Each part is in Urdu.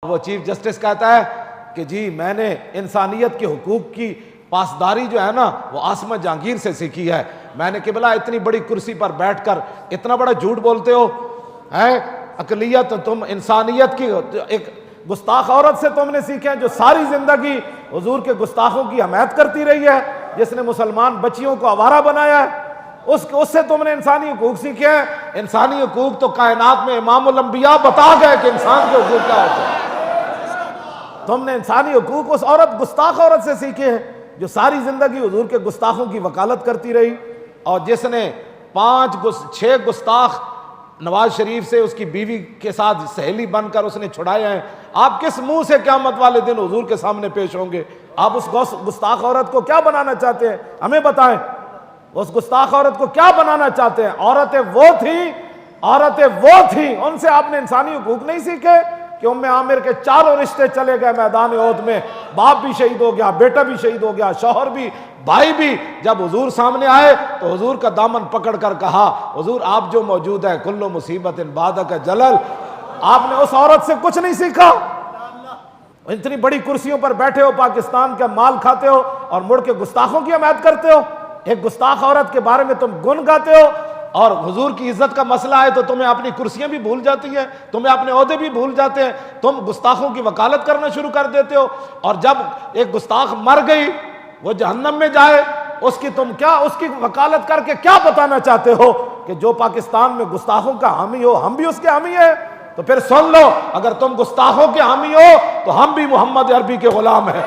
وہ چیف جسٹس کہتا ہے کہ جی میں نے انسانیت کے حقوق کی پاسداری جو ہے نا وہ عاصمہ جہانگیر سے سیکھی ہے. میں نے قبلہ اتنی بڑی کرسی پر بیٹھ کر اتنا بڑا جھوٹ بولتے ہو ہے. اقلیت تم انسانیت کی ایک گستاخ عورت سے تم نے سیکھے جو ساری زندگی حضور کے گستاخوں کی حمایت کرتی رہی ہے, جس نے مسلمان بچیوں کو آوارہ بنایا ہے, اس سے تم نے انسانی حقوق سیکھے ہیں. انسانی حقوق تو کائنات میں امام الانبیاء بتا گئے کہ انسان کے حقوق کیا ہوتے ہیں. تم نے انسانی حقوق اس عورت گستاخ عورت سے سیکھے ہیں جو ساری زندگی حضور کے گستاخوں کی وکالت کرتی رہی, اور جس نے 6 گستاخ نواز شریف سے اس کی بیوی کے ساتھ سہیلی بن کر اس نے چھڑائے ہیں. آپ کس منہ سے قیامت والے دن حضور کے سامنے پیش ہوں گے؟ آپ اس گستاخ عورت کو کیا بنانا چاہتے ہیں؟ ہمیں بتائیں, اس گستاخ عورت کو کیا بنانا چاہتے ہیں؟ عورتیں وہ تھیں, ان سے آپ نے انسانی حقوق نہیں سیکھے کہ ام عامر کے 4 رشتے چلے گئے میدان احد میں, باپ بھی شہید ہو گیا, بیٹا بھی شہید ہو گیا, شوہر بھی, بھائی بھی. جب حضور سامنے آئے تو حضور کا دامن پکڑ کر کہا, حضور آپ جو موجود ہے کل مصیبت بعدک جلل. آپ نے اس عورت سے کچھ نہیں سیکھا. اتنی بڑی کرسیوں پر بیٹھے ہو, پاکستان کا مال کھاتے ہو اور مڑ کے گستاخوں کی حمایت کرتے ہو. ایک گستاخ عورت کے بارے میں تم گن گاتے ہو, اور حضور کی عزت کا مسئلہ ہے تو تمہیں اپنی کرسیاں بھی بھول جاتی ہیں, تمہیں اپنے عہدے بھی بھول جاتے ہیں, تم گستاخوں کی وکالت کرنا شروع کر دیتے ہو. اور جب ایک گستاخ مر گئی وہ جہنم میں جائے, اس کی وکالت کر کے کیا بتانا چاہتے ہو کہ جو پاکستان میں گستاخوں کا حامی ہو ہم بھی اس کے حامی ہیں؟ تو پھر سن لو, اگر تم گستاخوں کے حامی ہو تو ہم بھی محمد عربی کے غلام ہیں.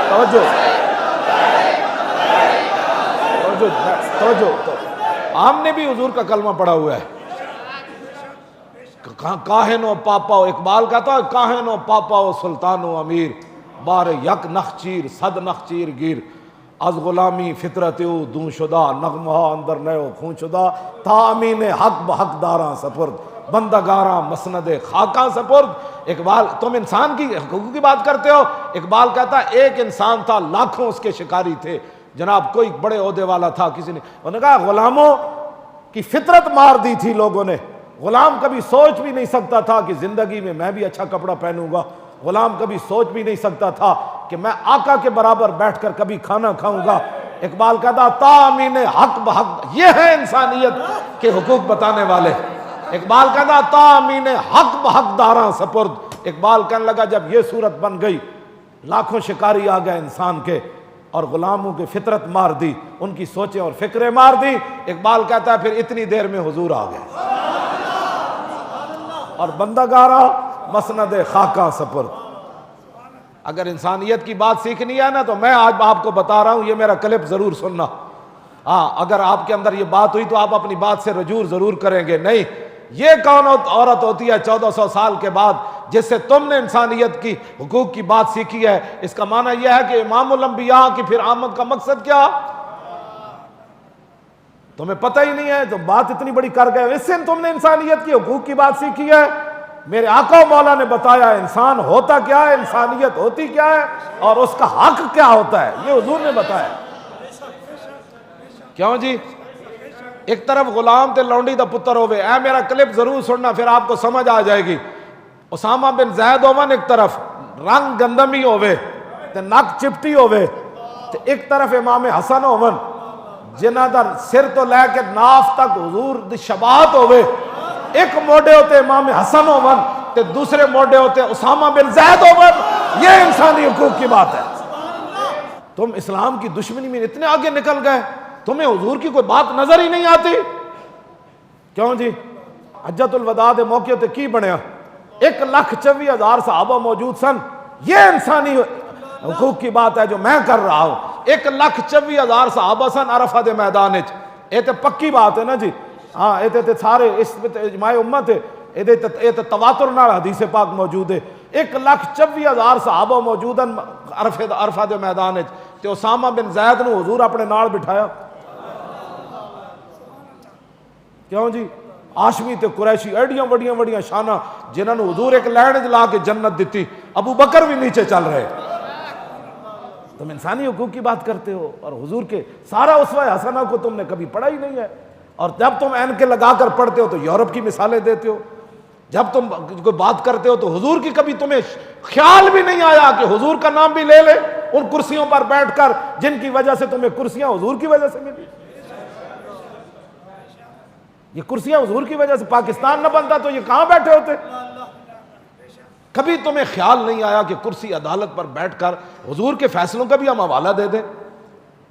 توجہ, ہم نے بھی حضور کا کلمہ پڑھا ہوا ہے. کاہن و پاپا, اقبال کہتا ہے کاہن و پاپا و سلطان و امیر, بار یک نخچیر صد نخچیر گیر, از غلامی فطرت او دون شدہ, نغمہ اندر نیو خون شدہ, تا امین حق بحق داراں سپرد, بندگاراں مسند خاکاں سپرد. اقبال, تم انسان کی حقوق کی بات کرتے ہو. اقبال کہتا ہے ایک انسان تھا لاکھوں اس کے شکاری تھے. جناب کوئی بڑے عہدے والا تھا, کسی نے, انہوں نے کہا غلاموں کی فطرت مار دی تھی لوگوں نے. غلام کبھی سوچ بھی نہیں سکتا تھا کہ زندگی میں بھی اچھا کپڑا پہنوں گا. غلام کبھی سوچ بھی نہیں سکتا تھا کہ میں آقا کے برابر بیٹھ کر کبھی کھانا کھاؤں گا. اقبال کہتا تا امین حق بحق, یہ ہے انسانیت کے حقوق بتانے والے. اقبال کہتا تا امین حق بحق داراں سپرد. اقبال کہنے لگا جب یہ صورت بن گئی, لاکھوں شکاری آ گئے انسان کے, اور غلاموں کی فطرت مار دی, ان کی سوچیں اور فکریں مار دی. اقبال کہتا ہے پھر اتنی دیر میں حضور آ گئے, اور بندگارا مسند خاکاں سپرد. اگر انسانیت کی بات سیکھنی ہے نا تو میں آج آپ کو بتا رہا ہوں, یہ میرا کلپ ضرور سننا. ہاں, اگر آپ کے اندر یہ بات ہوئی تو آپ اپنی بات سے رجوع ضرور کریں گے. نہیں, یہ کون عورت ہوتی ہے 1400 سال کے بعد جس سے تم نے انسانیت کی حقوق کی بات سیکھی ہے؟ اس کا معنی یہ ہے کہ امام الانبیاء کی پھر آمد کا مقصد کیا تمہیں پتہ ہی نہیں ہے. تو بات اتنی بڑی کر گئے, اس سے تم نے انسانیت کی حقوق کی بات سیکھی ہے. میرے آقا و مولا نے بتایا انسان ہوتا کیا ہے, انسانیت ہوتی کیا ہے, اور اس کا حق کیا ہوتا ہے, یہ حضور نے بتایا. کیوں جی؟ ایک طرف غلام تے لونڈی دا پتر ہوئے, اے میرا کلپ ضرور سننا پھر آپ کو سمجھ آ جائے گی. اسامہ بن زید ہوون ایک طرف, رنگ گندمی ہوئے تے نک چپٹی ہوئے, تے ایک طرف امام حسن ہوون جنہ دا سر تو لے کے ناف تک حضور دی شباہت ہوئے. ایک موڈے ہوتے امام حسن ہوون تے دوسرے موڈے ہوتے اسامہ بن زید ہوون. یہ انسانی حقوق کی بات ہے. تم اسلام کی دشمنی میں اتنے آگے نکل گئے, تمہیں حضور کی کوئی بات نظر ہی نہیں آتی. کیوں جی؟ حجۃ الوداع دے موقع تے کی بنیا, 1,24,000 صحابہ موجود سن. یہ انسانی حقوق کی بات ہے جو میں کر رہا ہوں. 1,24,000 صحابہ سن عرفہ دے میدان وچ. یہ تے پکی بات ہے نا جی. ہاں, یہ تے سارے اس اجماع امت ہے, یہ تے تواتر نال حدیث پاک موجود ہے. 1,24,000 صحابہ موجود ہیں عرفہ دے میدان وچ, تے اسامہ بن زید نو حضور اپنے نال بٹھایا. کیوں جی؟ ہاشمی تے قریشی ایڈیاں وڈیاں شانہ جنہاں نو حضور ایک لین لا کے جنت دیتی. ابو بکر بھی نیچے چل رہے. تم انسانی حقوق کی بات کرتے ہو اور حضور کے سارا اسوہ حسنہ کو تم نے کبھی پڑھا ہی نہیں ہے، اور جب تم عین کے لگا کر پڑھتے ہو تو یورپ کی مثالیں دیتے ہو، جب تم کوئی بات کرتے ہو تو حضور کی کبھی تمہیں خیال بھی نہیں آیا کہ حضور کا نام بھی لے لے ان کرسیوں پر بیٹھ کر جن کی وجہ سے تمہیں کرسیاں حضور کی وجہ سے ملی۔ یہ کرسیاں حضور کی وجہ سے، پاکستان نہ بنتا تو یہ کہاں بیٹھے ہوتے؟ کبھی تمہیں خیال نہیں آیا کہ کرسی عدالت پر بیٹھ کر حضور کے فیصلوں کا بھی ہم حوالہ دے دیں؟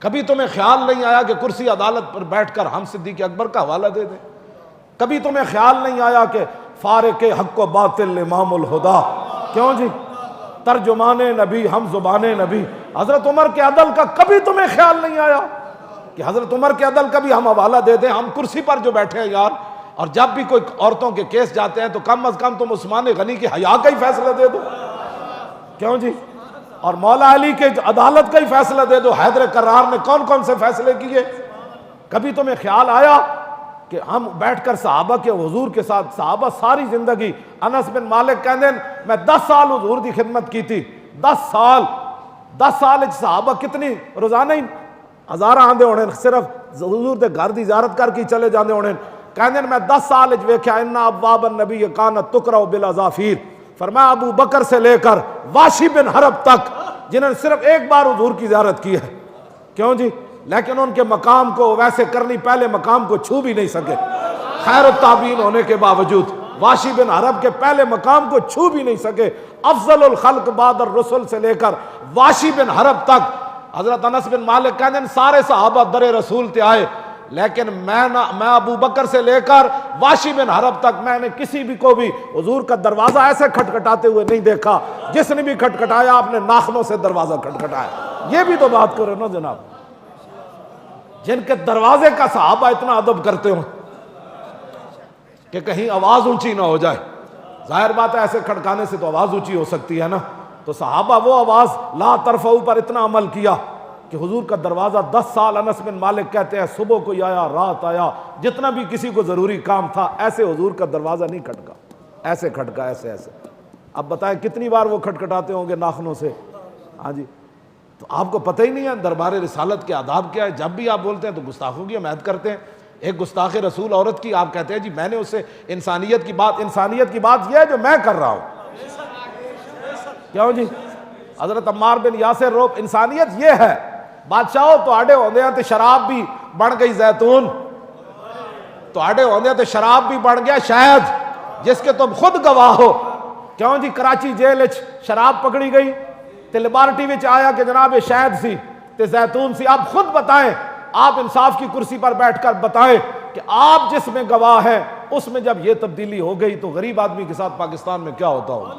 کبھی تمہیں خیال نہیں آیا کہ کرسی عدالت پر بیٹھ کر ہم صدیق اکبر کا حوالہ دے دیں؟ کبھی تمہیں خیال نہیں آیا کہ فارق حق و باطل امام الہدا، کیوں جی، ترجمان نبی ہم زبان نبی حضرت عمر کے عدل کا کبھی تمہیں خیال نہیں آیا کہ حضرت عمر کے عدل کا بھی ہم حوالہ دے دیں؟ ہم کرسی پر جو بیٹھے ہیں یار، اور جب بھی کوئی عورتوں کے کیس جاتے ہیں تو کم از کم تم عثمان غنی کے حیا کا ہی فیصلہ دے دو، کیوں جی، اور مولا علی کے عدالت کا ہی فیصلہ دے دو۔ حیدر کرار نے کون کون سے فیصلے کیے؟ کبھی تمہیں خیال آیا کہ ہم بیٹھ کر صحابہ کے حضور کے ساتھ، صحابہ ساری زندگی، انس بن مالک کہندے میں 10 سال حضور دی خدمت کی تھی، 10 سال صحابہ کتنی روزانہ ہی ہزار آندے ہونے، صرف حضور دے گھر دی زیارت کر کے چلے جاندے ہونے، کہندے میں 10 سال ویکھیا ان ابواب النبی کانت تقرأ بالاظافیر، فرمایا ابو بکر سے لے کر واشی بن حرب تک جنہوں نے صرف ایک بار حضور کی زیارت کی ہے، کیوں جی، لیکن ان کے مقام کو ویسے کرنی، پہلے مقام کو چھو بھی نہیں سکے خیر التابعین ہونے کے باوجود، واشی بن حرب کے پہلے مقام کو چھو بھی نہیں سکے، افضل الخلق بعد الرسل سے لے کر واشی بن حرب تک۔ حضرت انس بن مالک کہتے ہیں سارے صحابہ در رسول تے آئے، لیکن میں ابو بکر سے لے کر واشی بن حرب تک میں نے کسی بھی کو بھی حضور کا دروازہ ایسے کھٹکھٹاتے ہوئے نہیں دیکھا، جس نے بھی کھٹکھٹایا اپنے ناخنوں سے دروازہ کھٹکھٹایا۔ یہ بھی تو بات کرو نا جناب، جن کے دروازے کا صحابہ اتنا ادب کرتے ہوں کہ کہیں آواز اونچی نہ ہو جائے، ظاہر بات ہے ایسے کھٹکانے سے تو آواز اونچی ہو سکتی ہے نا، تو صحابہ وہ آواز لا ترفعوا پر اتنا عمل کیا کہ حضور کا دروازہ 10 سال، انس بن مالک کہتے ہیں صبح کوئی آیا، رات آیا، جتنا بھی کسی کو ضروری کام تھا، ایسے حضور کا دروازہ نہیں کھٹکا، ایسے کھٹکا، ایسے ایسے۔ اب بتائیں کتنی بار وہ کھٹکھٹاتے ہوں گے ناخنوں سے؟ ہاں جی، تو آپ کو پتہ ہی نہیں ہے دربار رسالت کے آداب کیا ہے۔ جب بھی آپ بولتے ہیں تو گستاخوں کی حمایت کرتے ہیں۔ ایک گستاخ رسول عورت کی آپ کہتے ہیں جی میں نے اس سے انسانیت کی بات یہ ہے جو میں کر رہا ہوں، کیوں جی؟ حضرت عمار بن یاسر روب انسانیت یہ ہے، بادشاہو تو آڈے ہوندے ہیں تو شراب بھی بڑھ گئی زیتون، تو آڈے ہوندے ہیں تو شراب بھی بڑھ گیا شہد، جس کے تم خود گواہ ہو، کیوں جی؟ کراچی جیل وچ شراب پکڑی گئی تے لیبارٹی وچ آیا کہ جناب یہ شہد سی تے زیتون سی۔ آپ خود بتائیں، آپ انصاف کی کرسی پر بیٹھ کر بتائیں کہ آپ جس میں گواہ ہیں اس میں جب یہ تبدیلی ہو گئی تو غریب آدمی کے ساتھ پاکستان میں کیا ہوتا ہوگا؟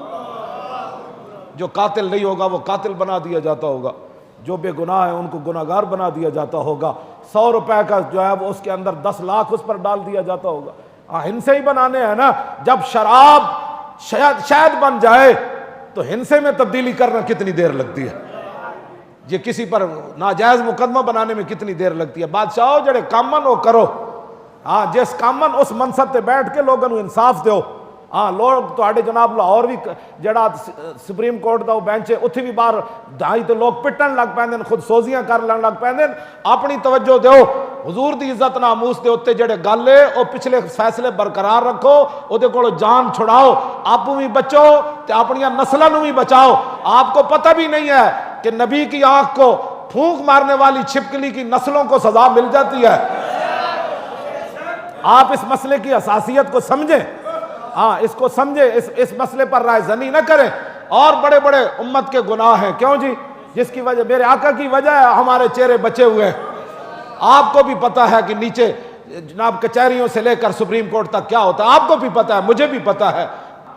جو قاتل نہیں ہوگا وہ قاتل بنا دیا جاتا ہوگا، جو بے گناہ ہے ان کو گناہگار بنا دیا جاتا ہوگا، 100 روپے کا جو ہے وہ اس کے اندر 10 لاکھ اس پر ڈال دیا جاتا ہوگا۔ ہنسے ہی بنانے ہیں نا، جب شراب شہد بن جائے تو ہنسے میں تبدیلی کرنا کتنی دیر لگتی ہے، یہ کسی پر ناجائز مقدمہ بنانے میں کتنی دیر لگتی ہے۔ بادشاہو جڑے کامن ہو کرو، ہاں جس کامن اس منصب تے بیٹھ کے لوگوں کو انصاف دیو۔ ہاں لوگ تواڈے جناب لاہور بھی جڑا سپریم کورٹ دا وہ بینچ ہے اتھی بھی باہر ڈھائی تو لوگ پٹن لگ پیندے، خود سوزیاں کر لگ پیندے۔ اپنی توجہ دیو، حضور دی عزت ناموس دے اوتے جڑے گل ہے او پچھلے فیصلے برقرار رکھو، او دے کولوں جان چھڑاؤ، آپ بھی بچو تے اپنی نسلاں نوں بھی بچاؤ۔ آپ کو پتہ بھی نہیں ہے کہ نبی کی آنکھ کو پھونک مارنے والی چھپکلی کی نسلوں کو سزا مل جاتی ہے۔ آپ اس مسئلے کی حساسیت کو سمجھیں، ہاں اس کو سمجھیں، اس مسئلے پر رائے زنی نہ کریں۔ اور بڑے بڑے امت کے گناہ ہیں، کیوں جی؟ جس کی وجہ میرے آقا کی وجہ ہے ہمارے چہرے بچے ہوئے ہیں۔ آپ کو بھی پتا ہے کہ نیچے جناب کچہریوں سے لے کر سپریم کورٹ تک کیا ہوتا ہے، آپ کو بھی پتا ہے، مجھے بھی پتا ہے۔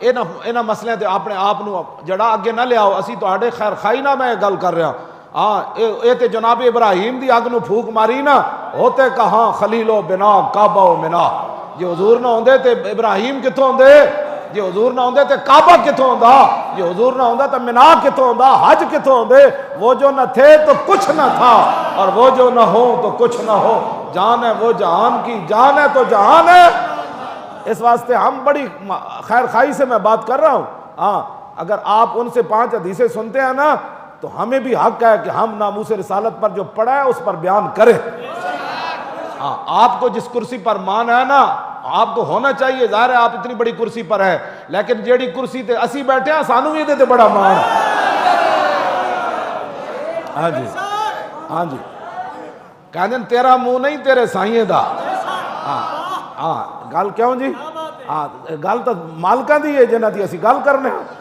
انہاں مسئلے تے اپنے آپ نو جڑا اگے نہ لیاؤ، اسی تواڈے خیر خائی نہ میں گل کر رہا ہاں۔ اے تے جناب ابراہیم دی اگ نو پھونک ماری نا، ہوتے کہاں خلیل و بنا کعبہ و منا۔ جی حضور نہ ہوندے تے ابراہیم کتھوں ہوندے، جی حضور نہ ہوندے تے کعبہ کتھوں ہوندا، جی حضور نہ ہوندا تے منا کتھوں ہوندا، حج کتھوں ہوندے۔ وہ جو نہ تھے تو کچھ نہ تھا، اور وہ جو نہ ہو تو کچھ نہ ہو۔ جان ہے وہ جہان کی، جان ہے تو جہان ہے۔ اس واسطے ہم بڑی خیر خائی سے میں بات کر رہا ہوں۔ ہاں اگر آپ ان سے 5 حدیثیں سنتے ہیں نا تو ہمیں بھی حق ہے کہ ہم ناموس رسالت پر جو پڑھا ہے اس پر بیان کریں۔ ہاں، آپ کو جس کرسی پر مان ہے نا، آپ کو ہونا چاہیے، ظاہر ہے آپ اتنی بڑی کرسی پر ہے، لیکن جیڑی کرسی تے اسی بیٹھے ہیں سانو بھی تے بڑا مان ہے۔ ہاں جی، ہاں جی، کہنے تیرا منہ نہیں تیرے سائیں دا۔ ہاں گل کیوں جی؟ ہاں گل تو مالکاں دی ہے جنہاں دی اسی گل کرنے ہیں۔